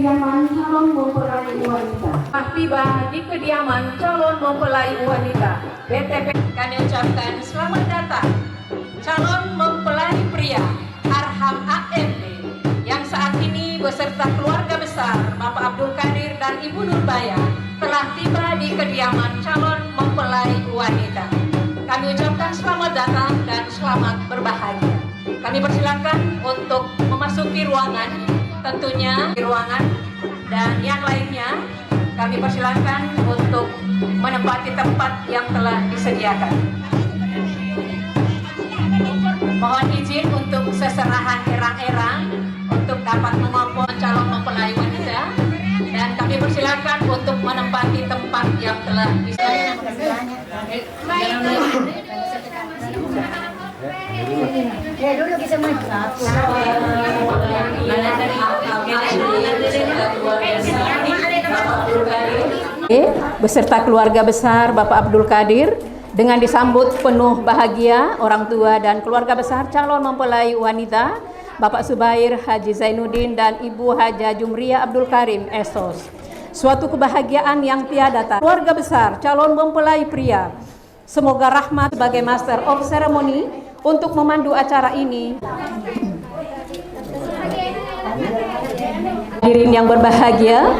kediaman calon mempelai wanita. Tiba di kediaman calon mempelai wanita. BTP kami ucapkan selamat datang calon mempelai pria Arham AMD yang saat ini beserta keluarga besar Bapak Abdul Qadir dan Ibu Nurbaya telah tiba di kediaman calon mempelai wanita. Kami ucapkan selamat datang dan selamat berbahagia. Kami persilakan untuk memasuki ruangan, tentunya di ruangan, dan yang lainnya kami persilakan untuk menempati tempat yang telah disediakan. Mohon izin untuk seserahan erang-erang untuk dapat mengompol calon mempelai wanita, dan kami persilakan untuk menempati tempat yang telah disediakan. Ya dulu bisa maju. Beserta keluarga besar Bapak Abdul Qadir dengan disambut penuh bahagia orang tua dan keluarga besar calon mempelai wanita Bapak Subair Haji Zainuddin dan Ibu Haja Jumriyah Abdul Karim Esos. Suatu kebahagiaan yang tiada tara. Keluarga besar calon mempelai pria, semoga rahmat sebagai Master of Ceremony untuk memandu acara ini. Hadirin yang berbahagia,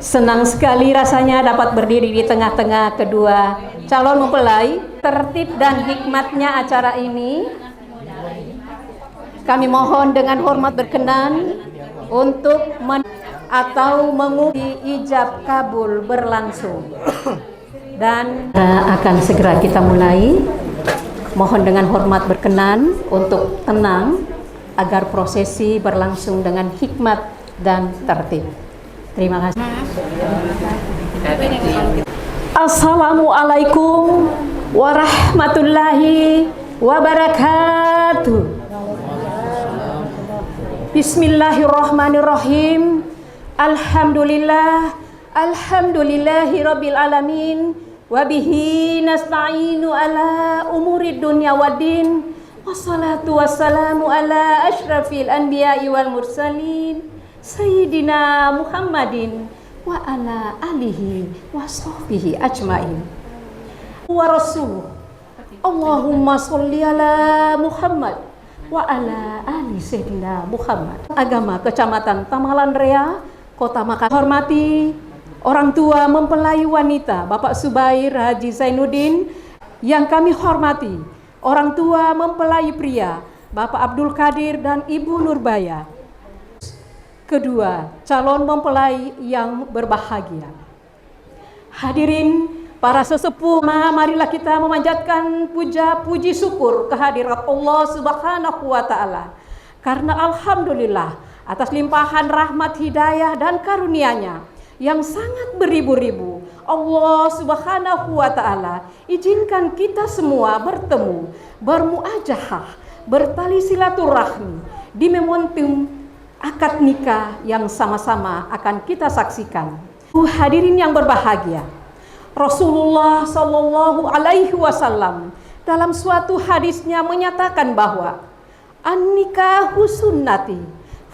senang sekali rasanya dapat berdiri di tengah-tengah kedua calon mempelai. Tertib dan hikmatnya acara ini, kami mohon dengan hormat berkenan untuk atau menguji ijab kabul berlangsung. Dan akan segera kita mulai. Mohon dengan hormat berkenan untuk tenang agar prosesi berlangsung dengan hikmat dan tertib. Terima kasih. Assalamualaikum warahmatullahi wabarakatuh. Bismillahirrahmanirrahim. Alhamdulillahi rabbil alamin. Wabihi nasta'inu ala umurid dunya waddin. Wassalatu wassalamu ala ashrafil anbiya'i wal mursalin Sayyidina Muhammadin wa ala alihi wa sahbihi ajmain. Wa rasuluh Allahumma sholli ala Muhammad wa ala ali Sayyidina Muhammad. Agama Kecamatan Tamalan Rea, Kota Makassar. Hormati orang tua mempelai wanita Bapak Subair Haji Zainuddin, yang kami hormati orang tua mempelai pria Bapak Abdul Qadir dan Ibu Nurbaya. Kedua calon mempelai yang berbahagia. Hadirin para sesepuh, marilah kita memanjatkan puja puji syukur kehadirat Allah Subhanahu wa taala. Karena alhamdulillah atas limpahan rahmat hidayah dan karunia-Nya yang sangat beribu-ribu, Allah Subhanahu wa taala izinkan kita semua bertemu, bermuajahah, bertali silaturahmi di momentum akad nikah yang sama-sama akan kita saksikan. Hadirin yang berbahagia, Rasulullah Shallallahu Alaihi Wasallam dalam suatu hadisnya menyatakan bahwa an-nikahu sunnati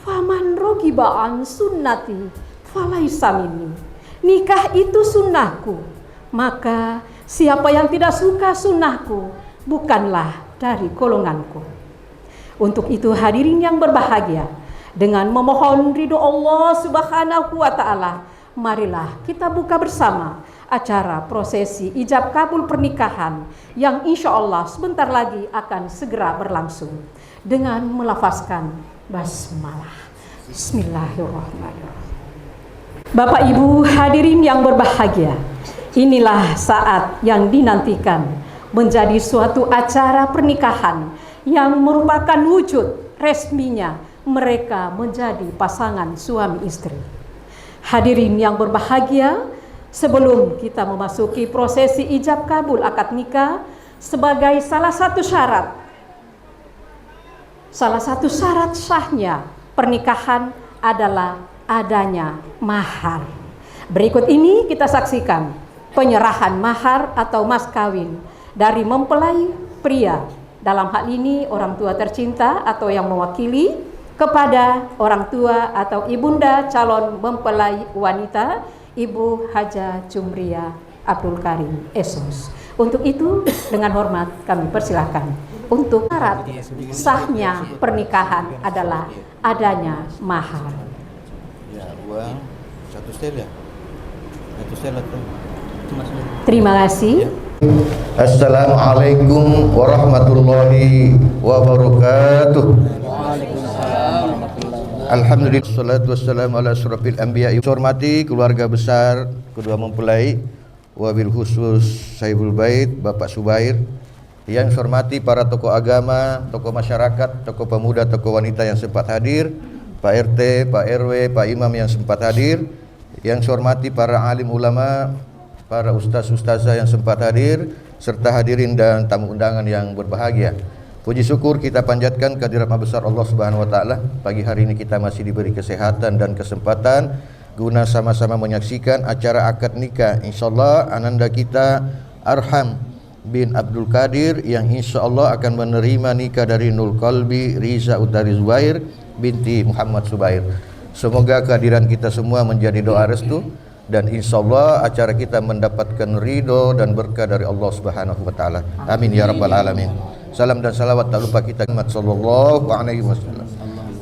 faman rogiba an sunnati falaisa minni. Nikah itu sunnahku, maka siapa yang tidak suka sunnahku bukanlah dari golonganku. Untuk itu hadirin yang berbahagia, dengan memohon ridho Allah Subhanahu wa taala, marilah kita buka bersama acara prosesi ijab kabul pernikahan yang insya Allah sebentar lagi akan segera berlangsung dengan melafazkan basmalah. Bismillahirrahmanirrahim. Bapak Ibu hadirin yang berbahagia, inilah saat yang dinantikan menjadi suatu acara pernikahan yang merupakan wujud resminya mereka menjadi pasangan suami istri. Hadirin yang berbahagia, sebelum kita memasuki prosesi ijab kabul akad nikah, sebagai salah satu syarat sahnya pernikahan adalah adanya mahar. Berikut ini kita saksikan penyerahan mahar atau mas kawin dari mempelai pria, dalam hal ini orang tua tercinta atau yang mewakili kepada orang tua atau ibunda calon mempelai wanita Ibu Haja Jumria Abdul Karim Esos. Untuk itu dengan hormat kami persilahkan. Untuk syarat sahnya pernikahan adalah adanya mahar. Ya, uang 1 setel ya. 1 setel atau Terima kasih. Assalamualaikum warahmatullahi wabarakatuh. Alhamdulillah, salatu wassalamu ala asyrafil anbiya. Hormati keluarga besar kedua mempelai, wabil khusus Saibul Bait Bapak Subair. Yang hormati para tokoh agama, tokoh masyarakat, tokoh pemuda, tokoh wanita yang sempat hadir, Pak RT, Pak RW, Pak Imam yang sempat hadir. Yang hormati para alim ulama, para ustaz-ustazah yang sempat hadir, serta hadirin dan tamu undangan yang berbahagia. Puji syukur kita panjatkan kehadirat Maha Besar Allah Subhanahu wa taala. Pagi hari ini kita masih diberi kesehatan dan kesempatan guna sama-sama menyaksikan acara akad nikah insyaallah ananda kita Arham bin Abdul Qadir yang insyaallah akan menerima nikah dari Nul Qalbi Riza Utari Zubair binti Muhammad Subair. Semoga kehadiran kita semua menjadi doa restu dan insyaallah acara kita mendapatkan ridho dan berkah dari Allah Subhanahu wa taala. Amin ya rabbal alamin. Salam dan salawat tak lupa kita Muhammad sallallahu alaihi wasallam.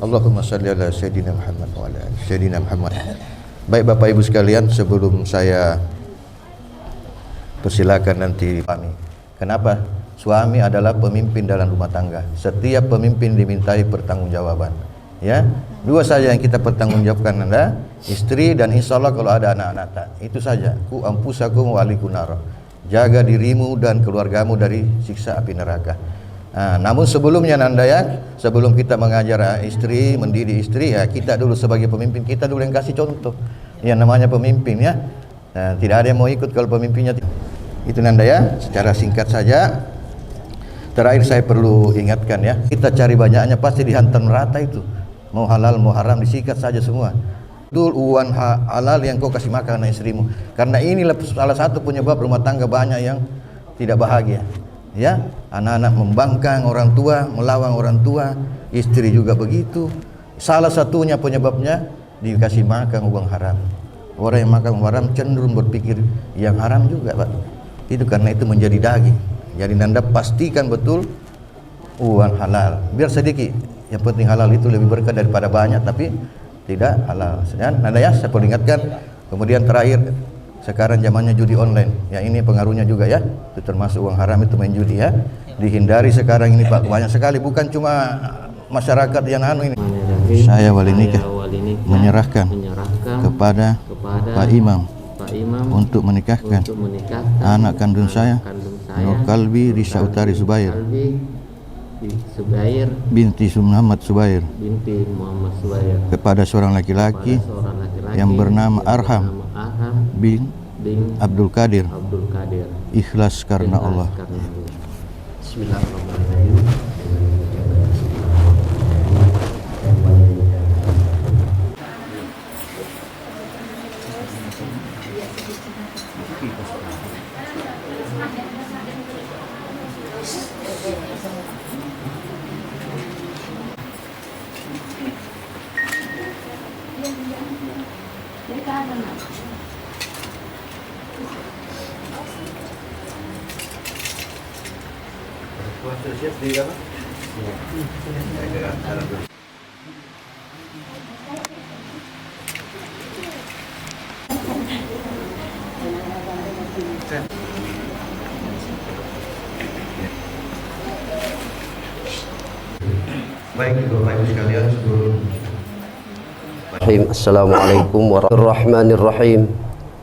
Allahumma shalli ala sayidina Muhammad wa ala ali sayidina Muhammad. Baik Bapak Ibu sekalian, sebelum saya persilakan nanti suami. Kenapa? Suami adalah pemimpin dalam rumah tangga. Setiap pemimpin dimintai pertanggungjawaban. Ya, dua saja yang kita pertanggungjawabkan, anda istri dan insyaallah kalau ada anak-anak tak. Itu saja. Ku ampusakum wa alikum nar. Jaga dirimu dan keluargamu dari siksa api neraka. Namun sebelumnya anda ya, sebelum kita mengajar istri, mendidik istri ya, kita dulu sebagai pemimpin kita dulu yang kasih contoh. Yang namanya pemimpin ya. Tidak ada yang mau ikut kalau pemimpinnya. Itu nanda ya, secara singkat saja. Terakhir saya perlu ingatkan ya, kita cari banyaknya pasti dihantam rata itu. Mau halal mau haram disikat saja semua. Betul uang halal yang kau kasih makan anak istrimu. Karena inilah salah satu penyebab rumah tangga banyak yang tidak bahagia. Ya, anak-anak membangkang orang tua, melawan orang tua, istri juga begitu. Salah satunya penyebabnya dikasih makan uang haram. Orang yang makan uang haram cenderung berpikir yang haram juga, Pak. Itu karena itu menjadi daging. Jadi Anda pastikan betul uang halal. Biar sedikit. Yang penting halal itu lebih berkah daripada banyak tapi tidak halal. Anda ya, saya perlu ingatkan. Kemudian terakhir, sekarang zamannya judi online. Ya ini pengaruhnya juga ya. Itu termasuk uang haram itu main judi ya. Dihindari sekarang ini Pak. Banyak sekali bukan cuma masyarakat yang ini. Saya wali nikah menyerahkan kepada Pak Imam untuk menikahkan anak kandung saya Nur Qalbi Risa Utari Zubair binti Muhammad Subair kepada seorang laki-laki yang bernama Arham bin Abdul Qadir, ikhlas karena Allah. Bismillahirrahmanirrahim. Siap di apa? Baik, Bapak Ibu sekalian, sebelum Assalamualaikum warahmatullahi wabarakatuh.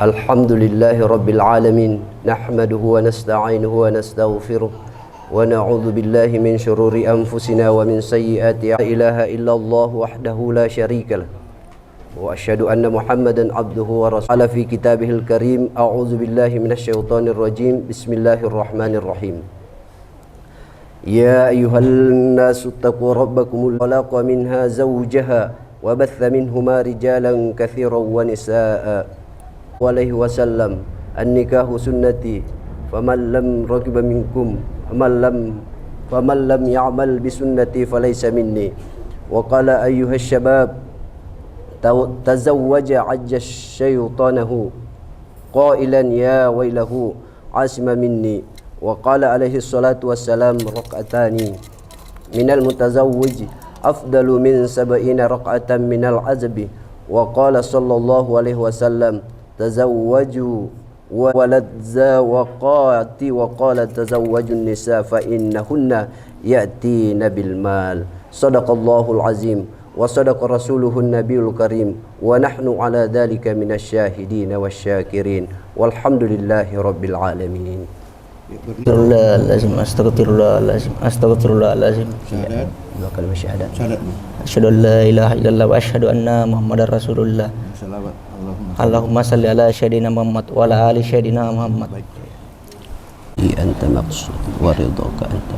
Alhamdulillahi rabbil alamin. Nahmaduhu wa nasta'inuhu wa nastaghfiruh. Wa na'udzu billahi min syururi anfusina wa min sayyiati a'malina. La ilaha illallah wahdahu la syarika lah. Wa asyhadu anna Muhammadan abduhu wa rasuluhu. Fi kitabihil karim. A'udzu billahi minasyaitonir rajim. Bismillahirrahmanirrahim. Ya ayyuhan nasu taqu rabbakumul khalaqa minha zawjaha wa batha minhuma rijalan katsiran wa nisaa alaihi wasallam an-nikahu sunnati faman lam raqiba minkum faman lam ya'mal bi sunnati falaysa minni وقال أيها الشباب تزوج عج شيطانه قائلا يا ويله عاصم مني وقال عليه الصلاة والسلام ركعتان من المتزوج أفضل من 70 ركعة من العزب وقال صلى الله عليه وسلم تزوجوا ولد زوقات وقال تزوجوا النساء فإنهن يأتين بالمال صدق الله العظيم وصدق رسوله النبي الكريم ونحن على ذلك من الشاهدين والشاكرين والحمد لله رب العالمين. Astagfirullahalazim, astagfirullahalazim. Syahadat. Dua kalimat syahadat. Syahadat. Asyhadu an la ilaha illallah wa asyhadu anna Muhammadar Rasulullah. Salawat. Allahumma salli ala sayyidina Muhammad wa ala ali sayyidina Muhammad. أنت مقصود ورضاك أنت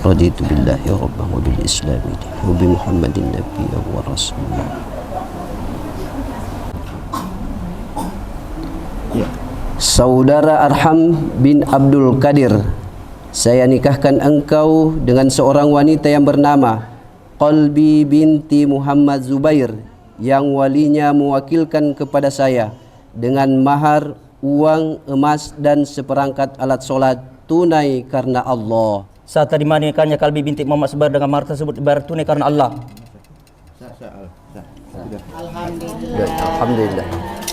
رضيت بالله ربا وبالإسلام دينا وبمحمد نبيا ورسولا. Saudara Arham bin Abdul Qadir, saya nikahkan engkau dengan seorang wanita yang bernama Qalbi binti Muhammad Zubair yang walinya mewakilkan kepada saya dengan mahar uang emas dan seperangkat alat solat tunai karena Allah. Saat tadi menikahnya Qalbi binti Muhammad Zubair dengan mahar tersebut dibayar tunai karena Allah. Alhamdulillah.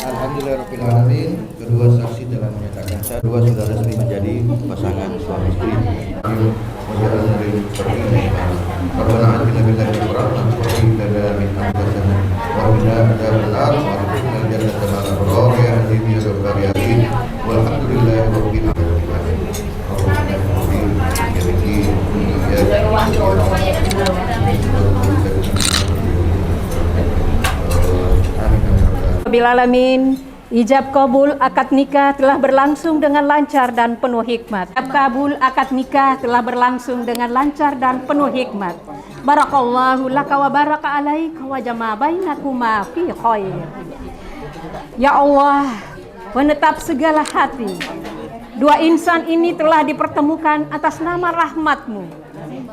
Alhamdulillahirabbil alamin. Kedua saksi telah menyatakan sah. Dua sudah resmi menjadi pasangan suami istri. Wajalana lil muttaqin. Rabbana atina min ladunka rahmatan wa hab lana min amrina wa qina adzabannar wa adkhilna jannata ma'al abrar ya azim ya rabbal alamin. Walhamdulillahirabbil alamin. Rabbil alamin. Ijab kabul akad nikah telah berlangsung dengan lancar dan penuh hikmat. Ijab kabul akad nikah telah berlangsung dengan lancar dan penuh hikmat. Barakallahu laka wa baraka alaika wa jama bainakuma fi khair. Ya Allah, menetap segala hati. Dua insan ini telah dipertemukan atas nama rahmat-Mu.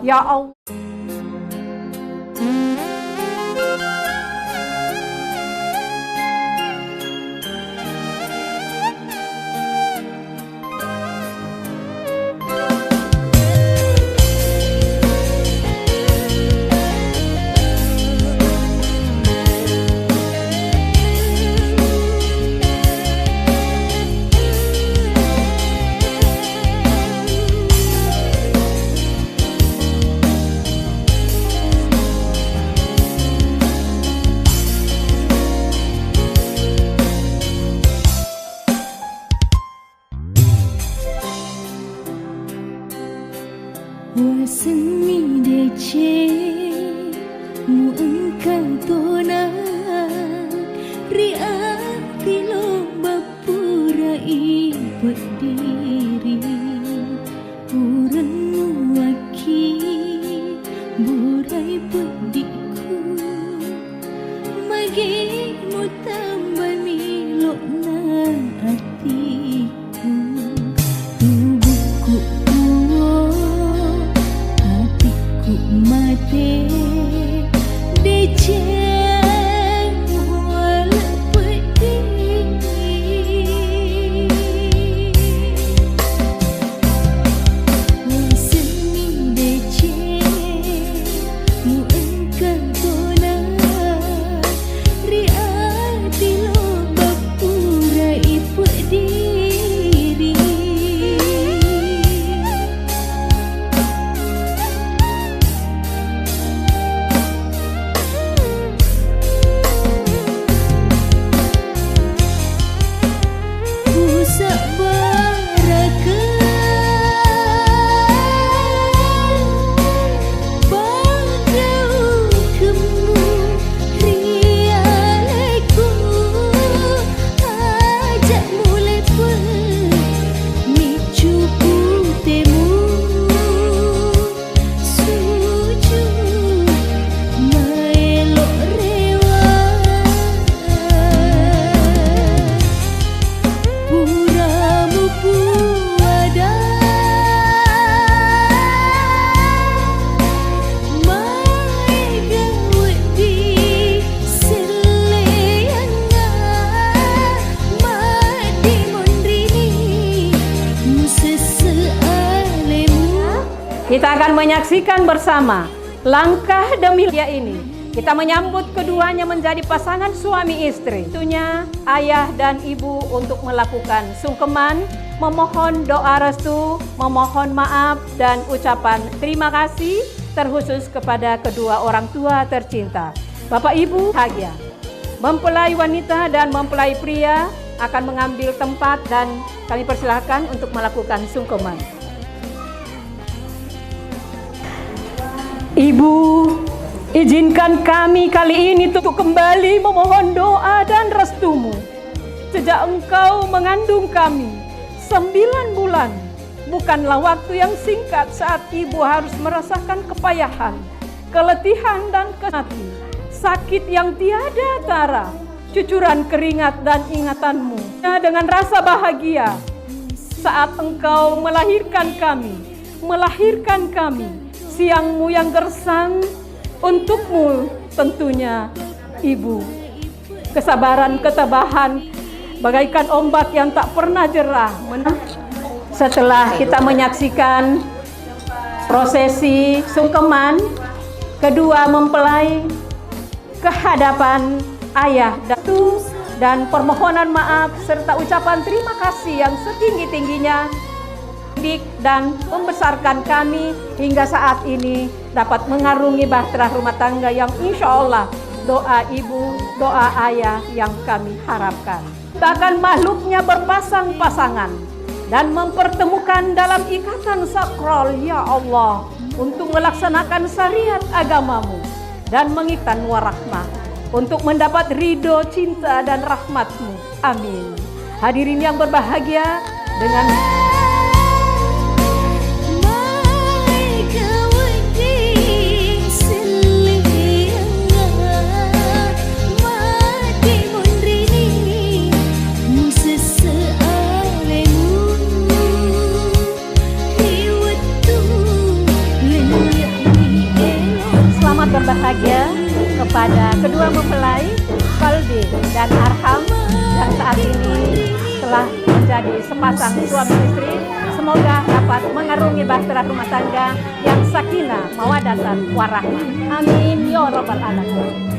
Ya Allah. Wasmi dece mu engkau tona ria tilo bapurai berdiri urang waki burai pediku magi mu tambah milokna hatiku tubuhku mate dece wala pedih wasmi dece mu engkau tona ria tilo bapurai pediri. Bangga akan menyaksikan bersama langkah demi dia ini. Kita menyambut keduanya menjadi pasangan suami istri. Tentunya ayah dan ibu untuk melakukan sungkeman, memohon doa restu, memohon maaf dan ucapan terima kasih terkhusus kepada kedua orang tua tercinta. Bapak Ibu bahagia. Mempelai wanita dan mempelai pria akan mengambil tempat dan kami persilahkan untuk melakukan sungkeman. Ibu, izinkan kami kali ini untuk kembali memohon doa dan restumu. Sejak engkau mengandung kami 9 bulan, bukanlah waktu yang singkat saat ibu harus merasakan kepayahan, keletihan dan mati, sakit yang tiada tara, cucuran keringat dan ingatanmu. Dengan rasa bahagia saat engkau melahirkan kami, siangmu yang gersang, untukmu tentunya ibu. Kesabaran, ketabahan, bagaikan ombak yang tak pernah jerah. Setelah kita menyaksikan prosesi sungkeman, kedua mempelai ke hadapan ayah dan permohonan maaf serta ucapan terima kasih yang setinggi-tingginya dan membesarkan kami hingga saat ini dapat mengarungi bahtera rumah tangga yang insya Allah doa ibu, doa ayah yang kami harapkan. Bahkan makhluknya berpasang-pasangan dan mempertemukan dalam ikatan sakral ya Allah untuk melaksanakan syariat agamamu dan mengikat warahmah untuk mendapat ridho, cinta dan rahmatmu. Amin. Hadirin yang berbahagia, dengan berbahagia kepada kedua mempelai Kalbi dan Arham yang saat ini telah menjadi sepasang suami istri. Semoga dapat mengarungi bahtera rumah tangga yang sakinah, mawaddah, warahmah. Amin ya rabbal alamin.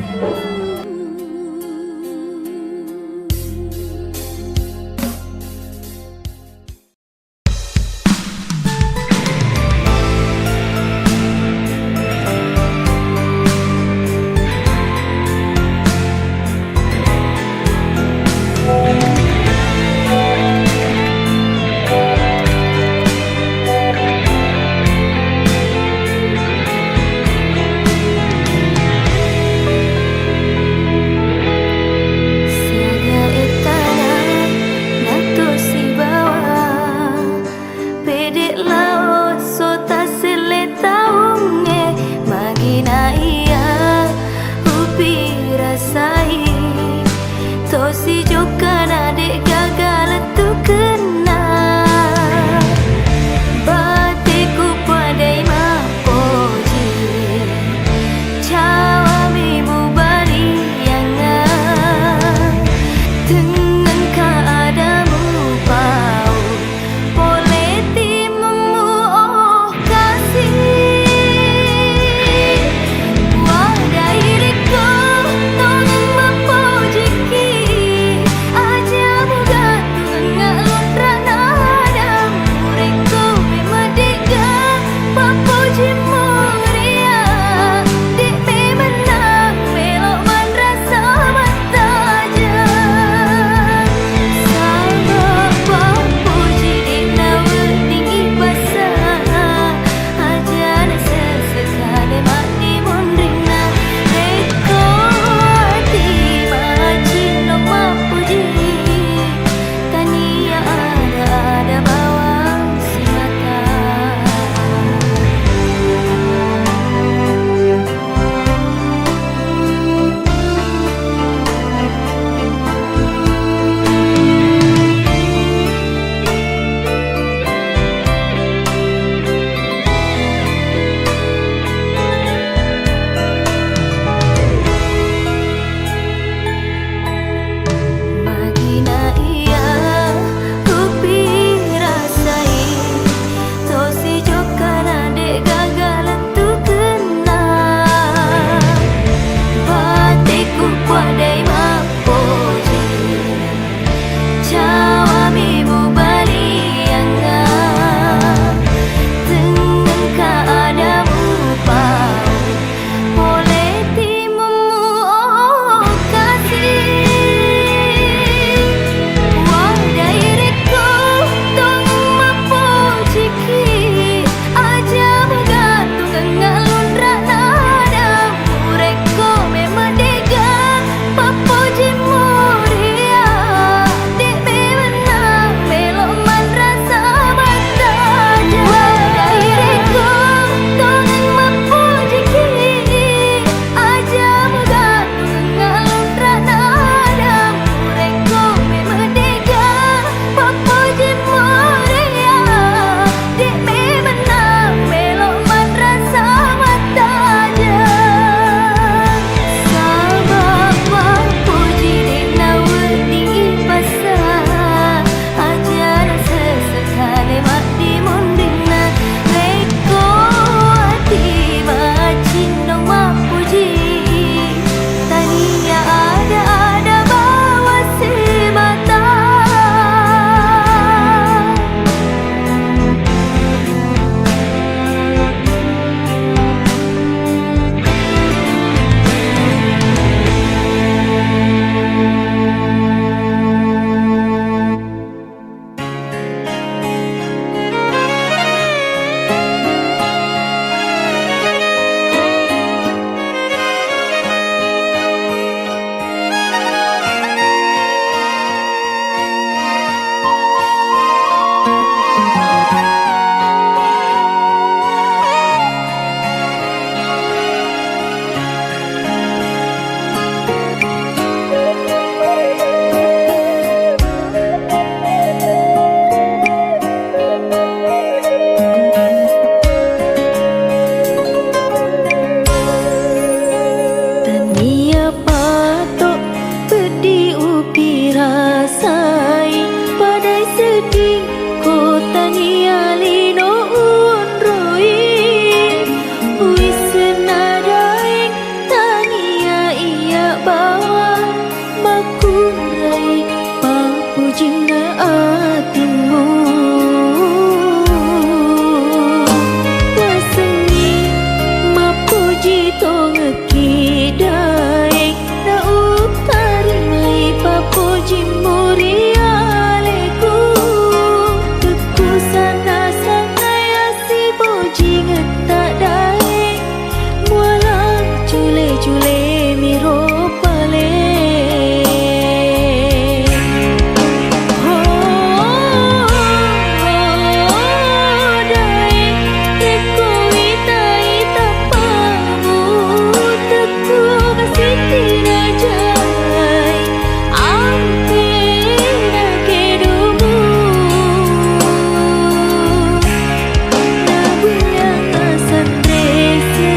cule miro pale dai teko itai tapamu teku masiti najai ampe kedumu nabuya sandrese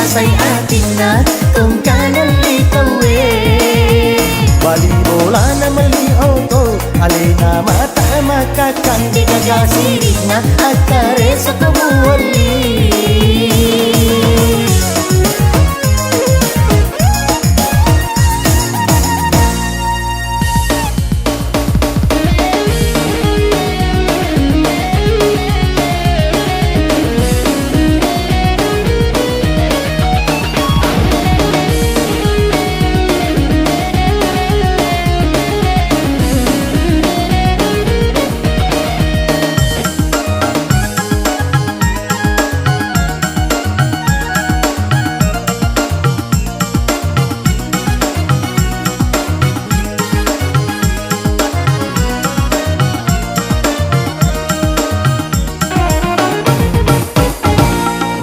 say atina kung kanan litawe bali bola na mali auto alina mata makakang di kagasiri na akare sa kabuwali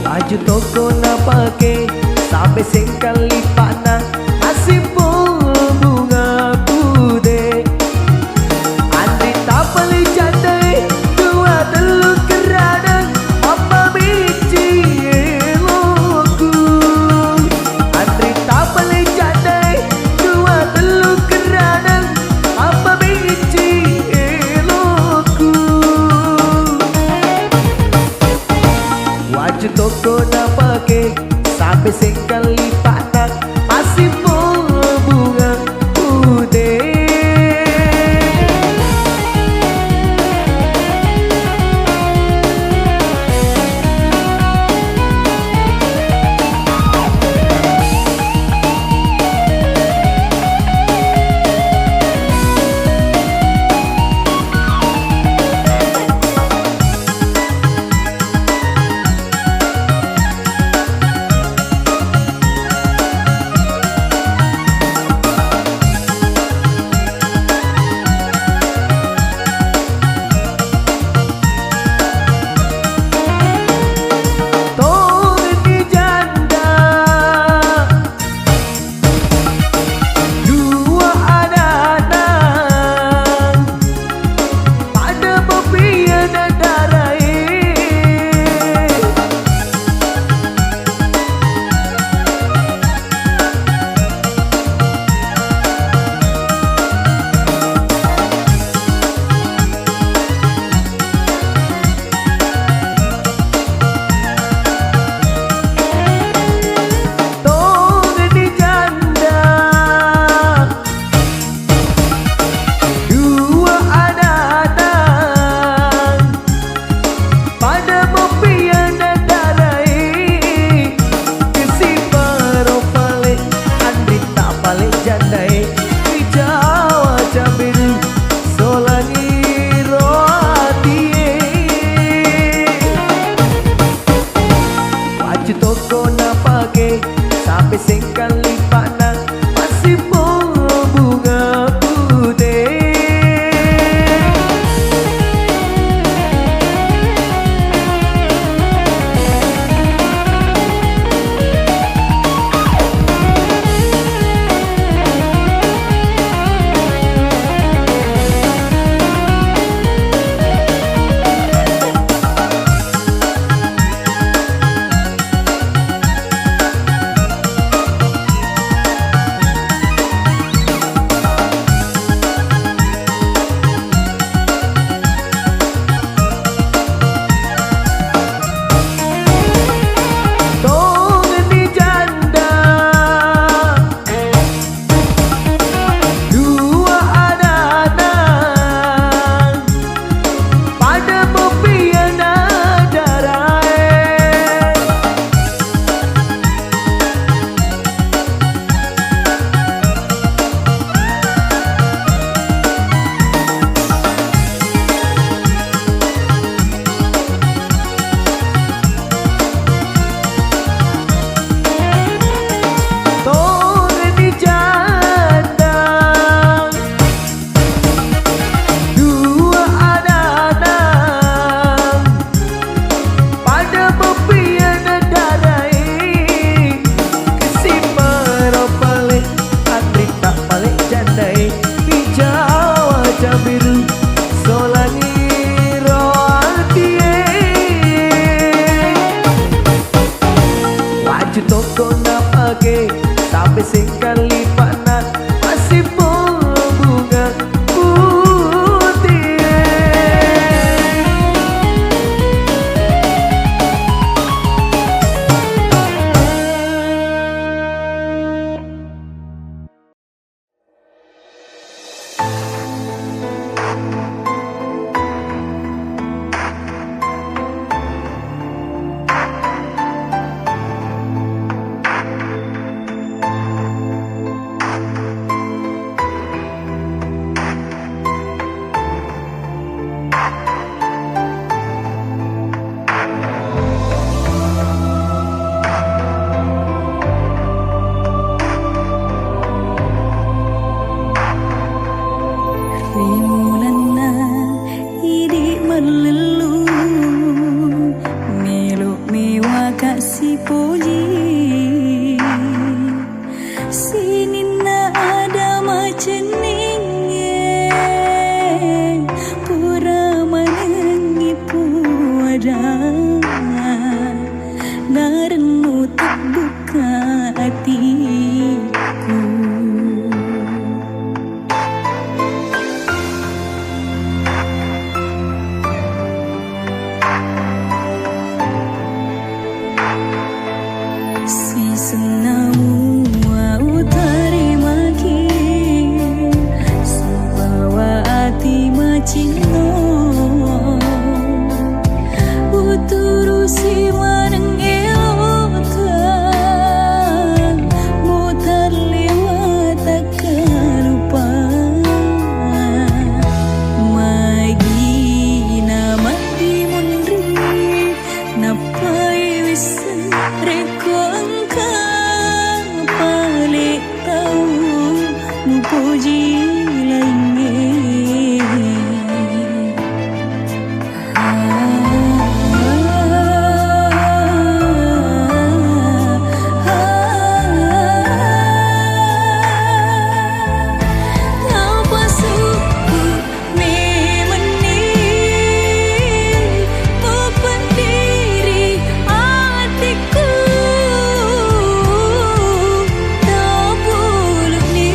baju toko na pake sampai singkali pana masih bunga pude Andri tapali jandai dua telur kerana apa biji eloku Andri tapali jandai dua telur kerana apa biji eloku wajah toko na pake sampai sekali panak masih bunga putih sampai sekali panak masih bunga putih Aju toko na pake sampai sekali panas masih bunga putih. Rimulana hidik melelu meluk mewah kasih puji sini na ada macam ni pura menangi puada narenu tak buka hatiku. Si senamu mau terima ki sebawa hati macino uturusi maneng elokan mutar lewat takkan lupa magi nama di mundri napai wis reko engkau balik tahu mupuji lainnya. Apa suku memeni open diri hatiku tak boleh ni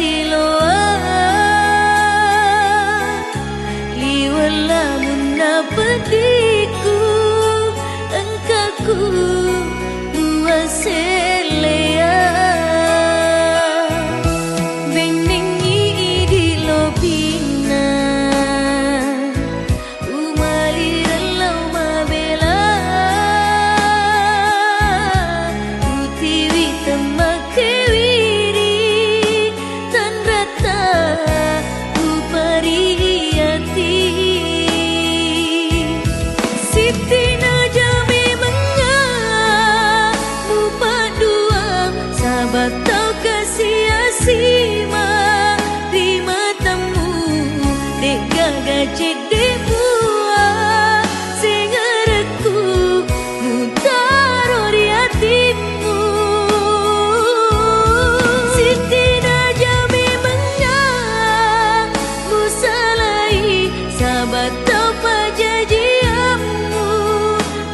siloa liwala munapatiku engkaku buaselea benengi di lobina umalirelau mabela utiwi temakewiri tan rata upariyati Siti Najami menga mupa dua sahabat tau kasih asima di matamu dek gaga cedek buah singareku mutaro di hatimu Siti Najami menga musalai sahabat tau pajajiamu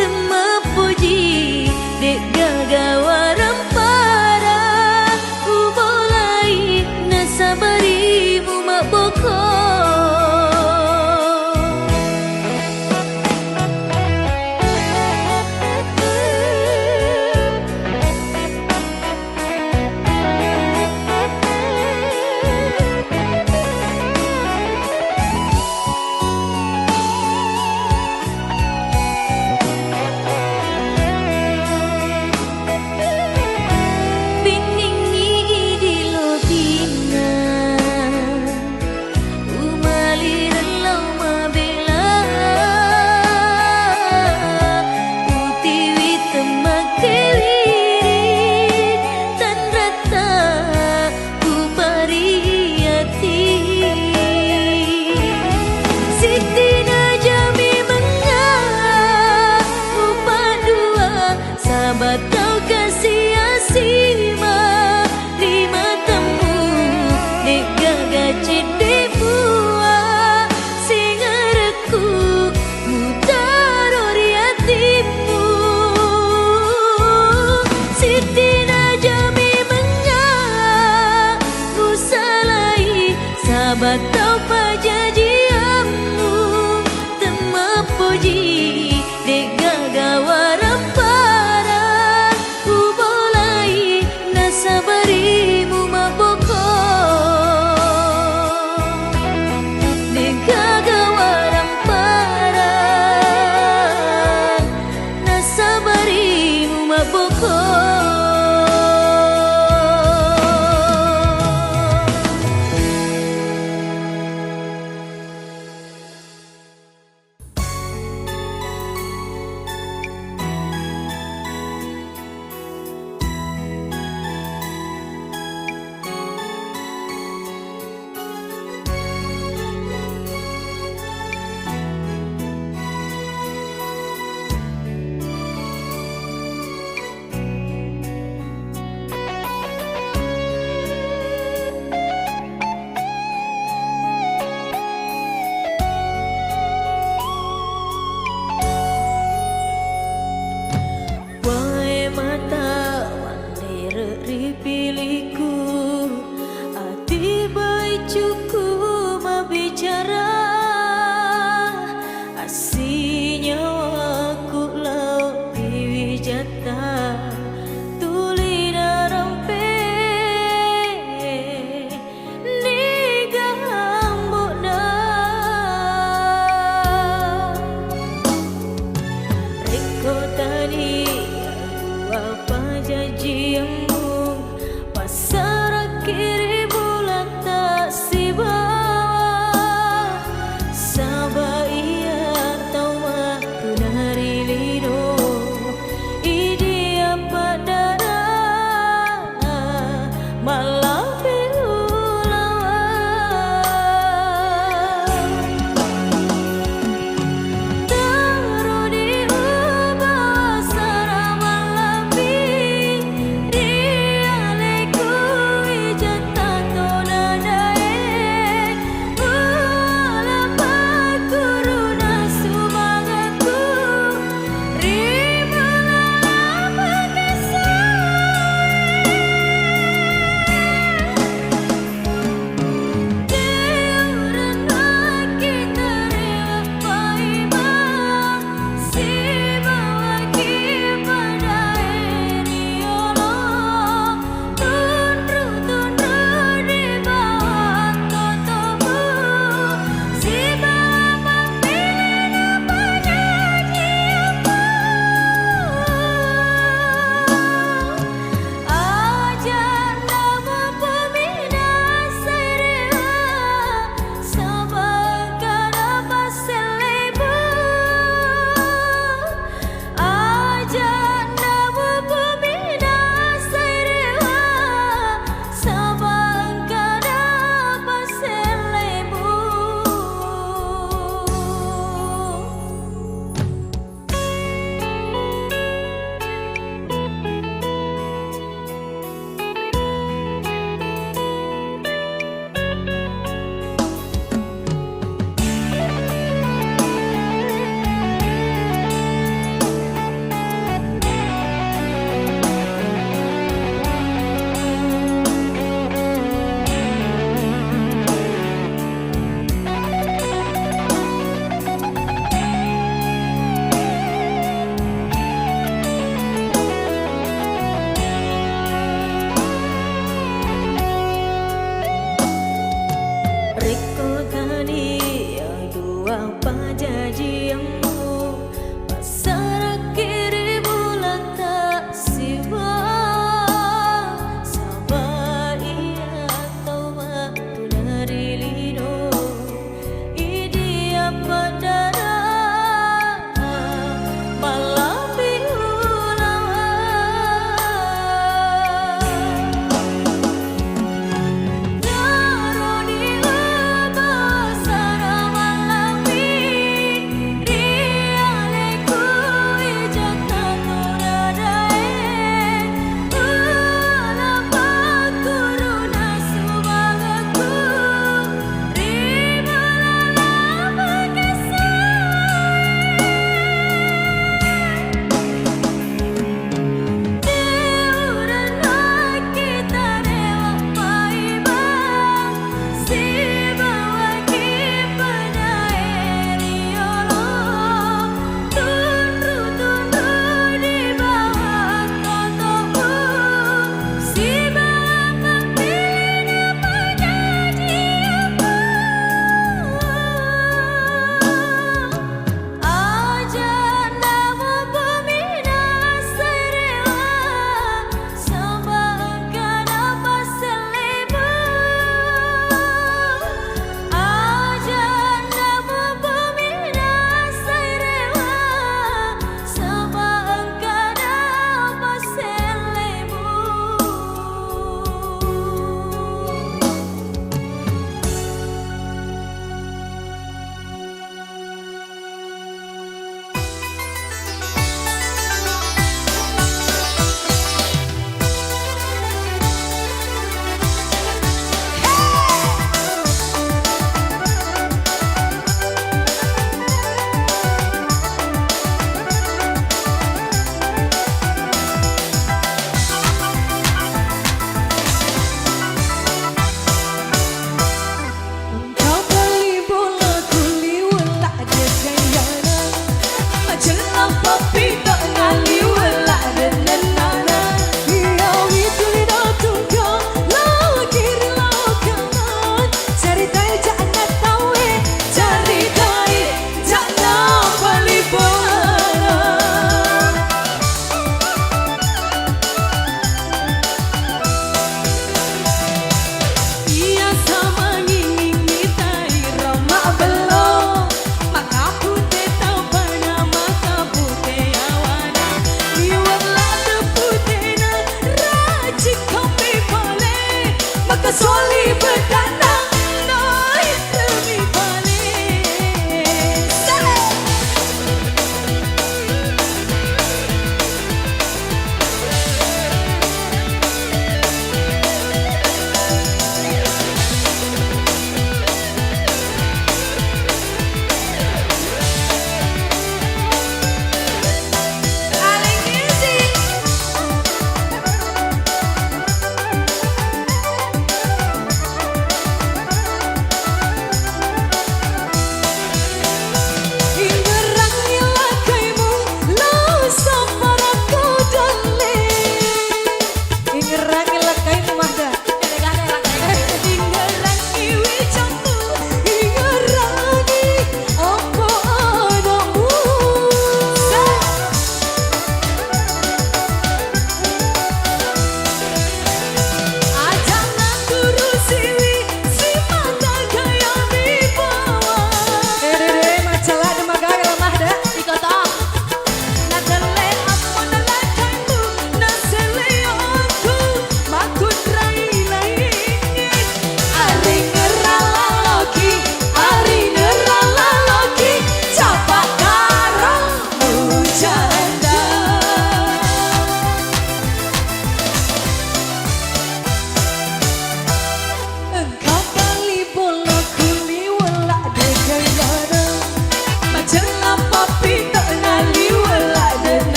temapuji dek gaga waram para ubolai nasabarimu mak boko Biningi di lobina umalirelau mabela utiwi temakewiri tan rata upariyati Siti Najami menga rupa dua sahabat tau kasih asima di matamu dek gaga cedek buah singareku mutaro di hatimu Siti Najami menga musalai sahabat tau pajajiamu temapuji dek gaga waram para ubolai nasabarimu maboko dek gaga waram para nasabarimu maboko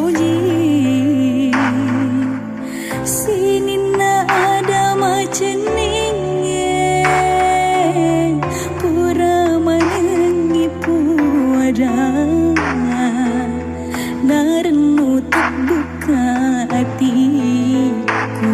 puji sini na ada macam ninge pura menengi puada narenu tak buka hatiku.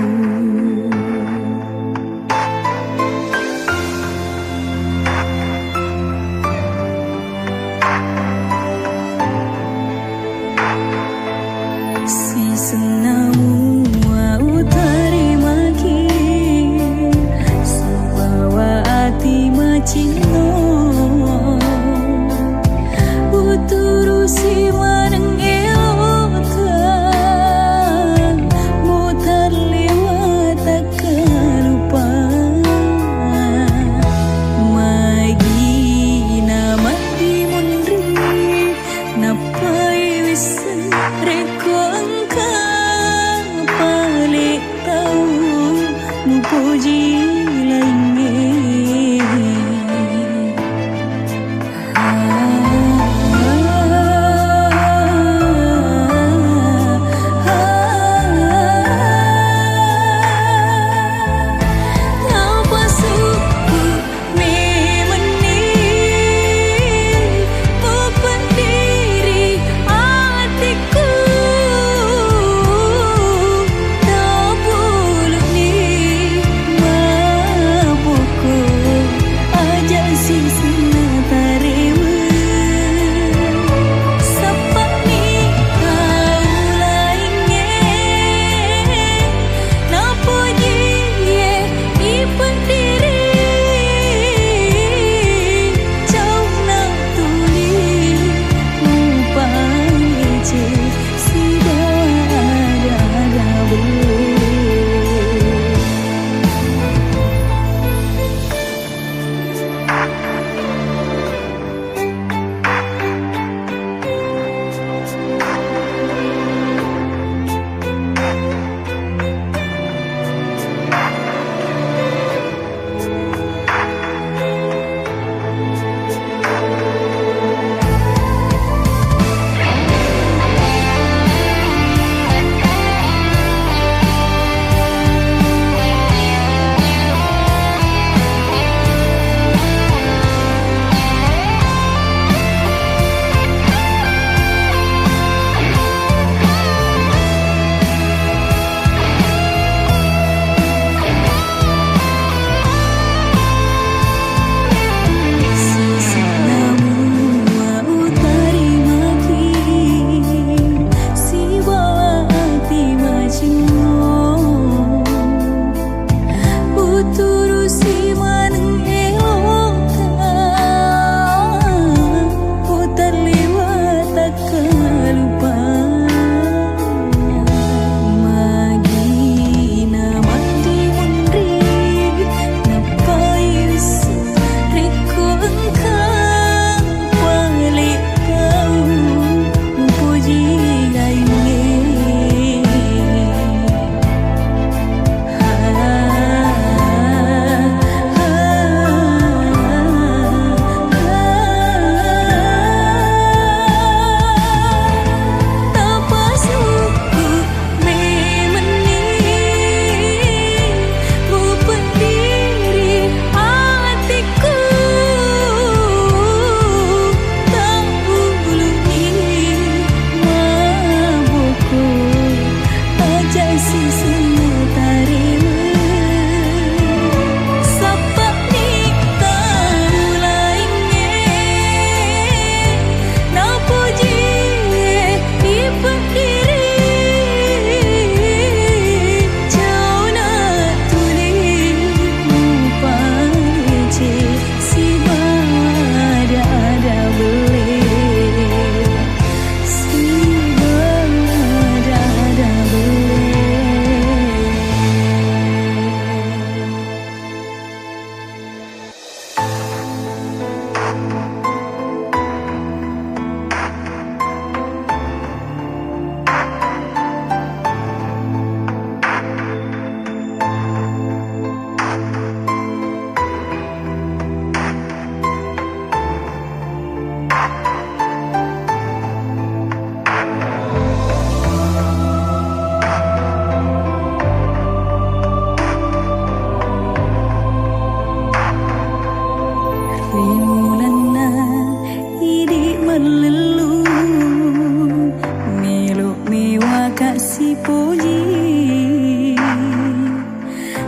kasih puji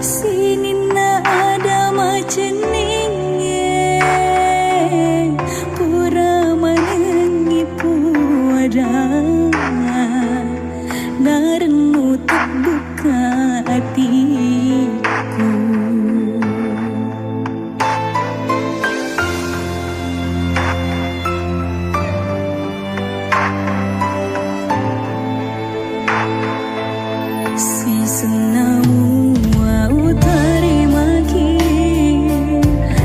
sini na ada macam ni pura menangi puada narenmu tak buka hatiku. Si senamu utari maki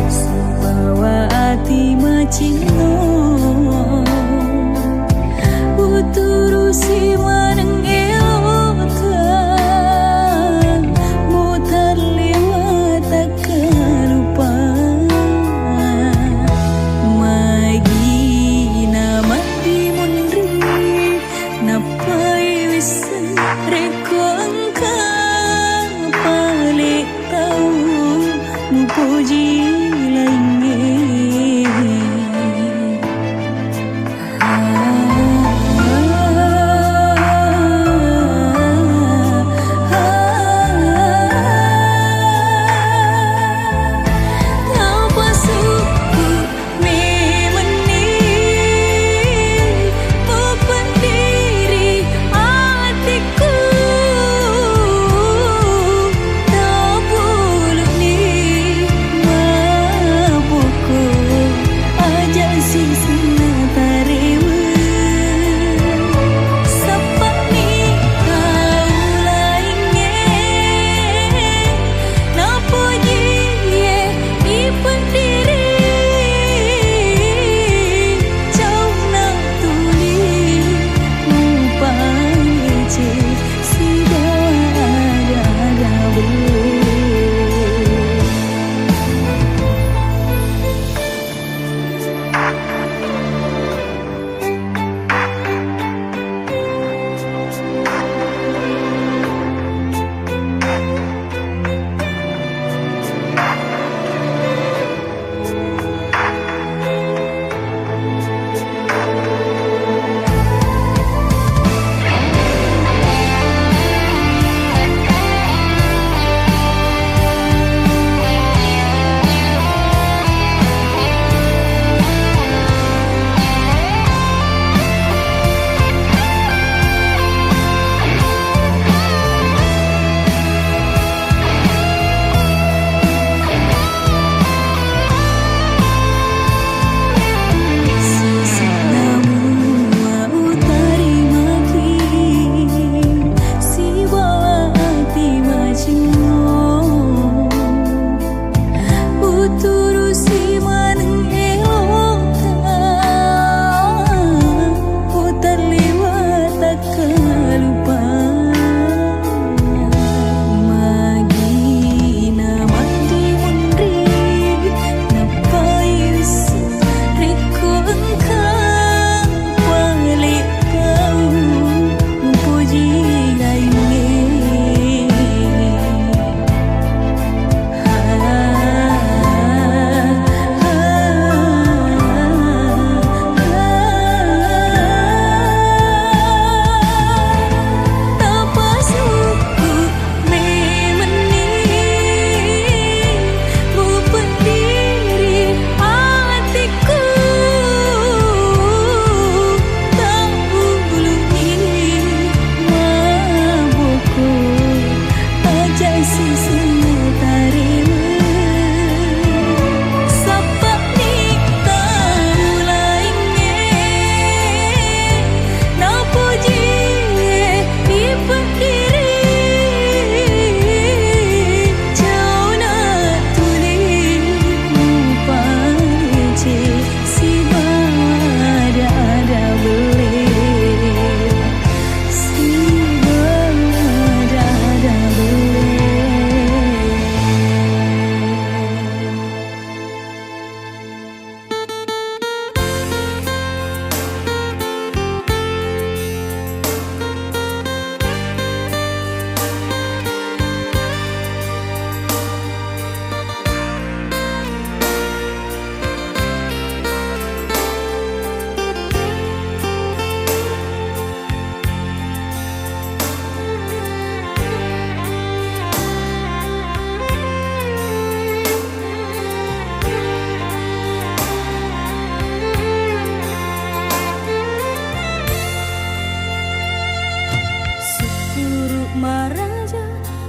sebawa hati macino uturusi maneng elotan mutar lewat takkan lupa magi nama dimundri napai wisan reko balik tahu mupuji lainnya apa suku memeni pendiri hatiku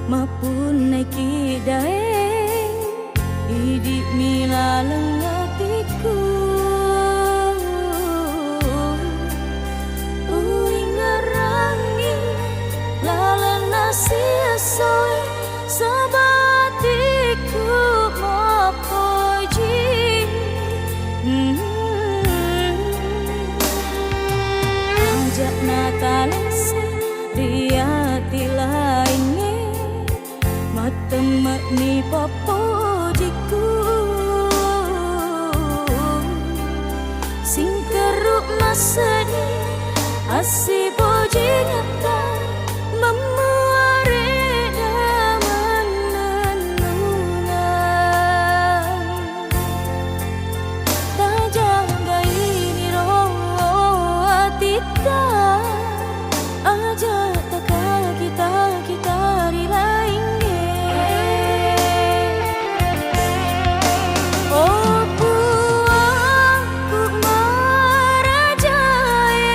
mapun naiki daeng idi milaleng hatiku uing ngarangi lalana sia-soe sabatiku mapoji ajak natalese riati lainnya matemak ni papojiku sing keruk masani asi boji nyata memuare daman nenungan tajam gaini roh atita aja taka kita rilaingge oh puangku marajae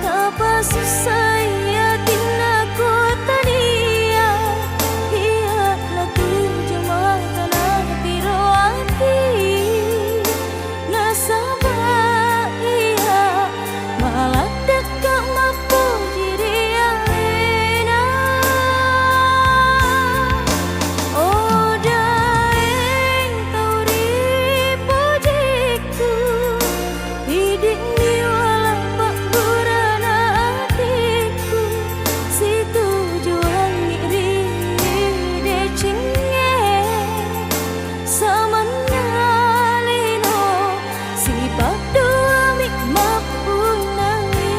tapas saya tinaku tania hiat lagi jematan hati roati nasabah iya malah dekat mampu diri yang enak oh daeng tau ripujiku hidik ni walau bak burana hatiku si tujuan ngiri decingnya samanalino si bak dua mik mapunangi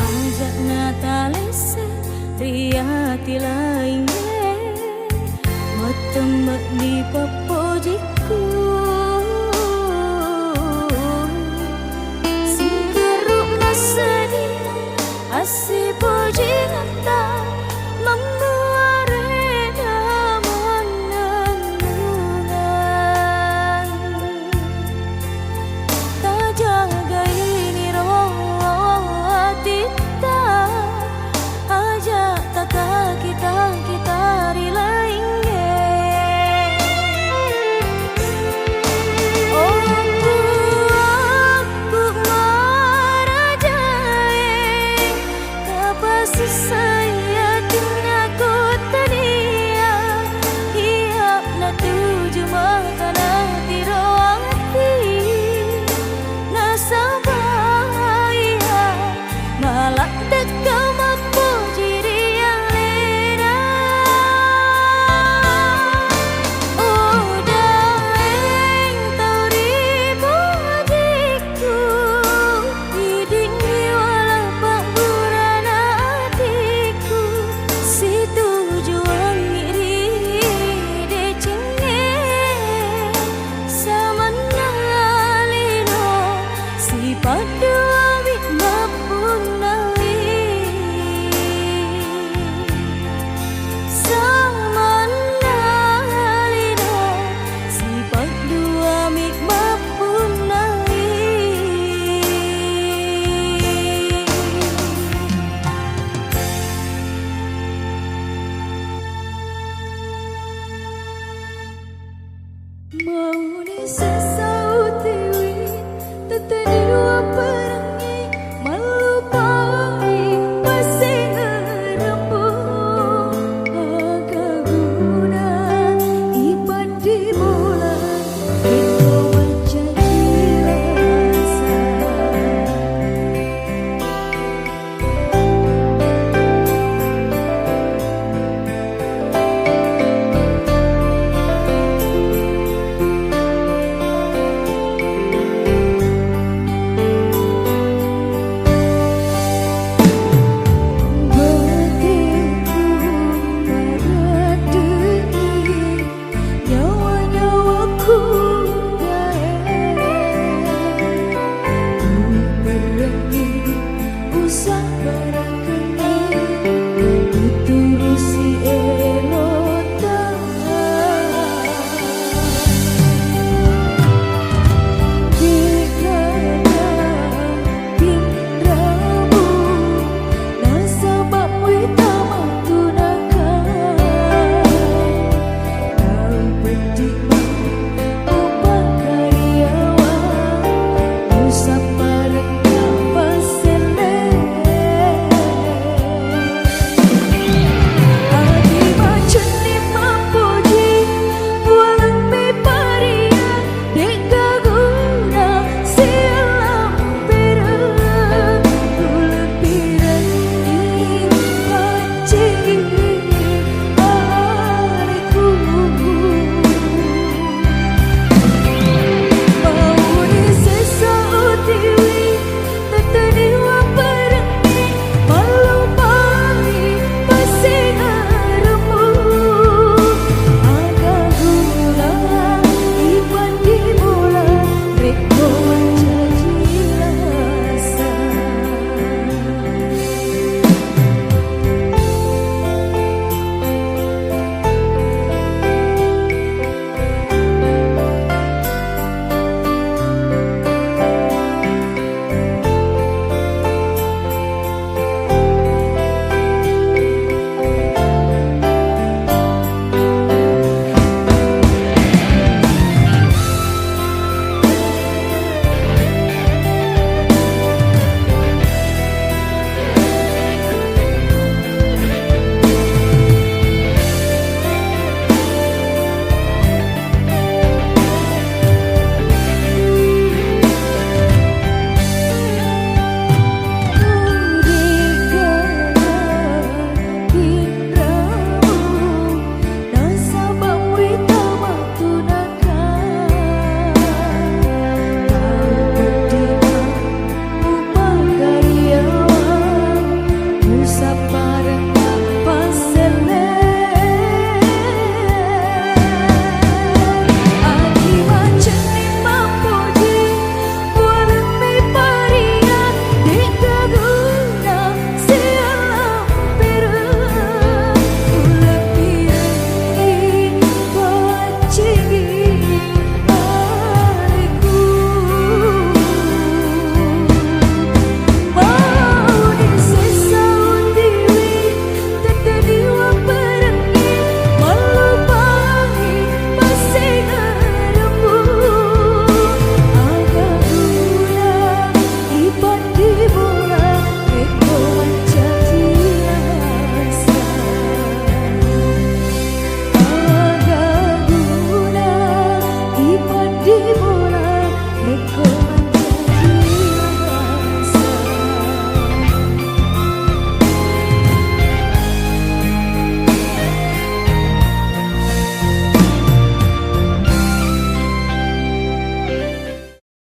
ajak natalese riati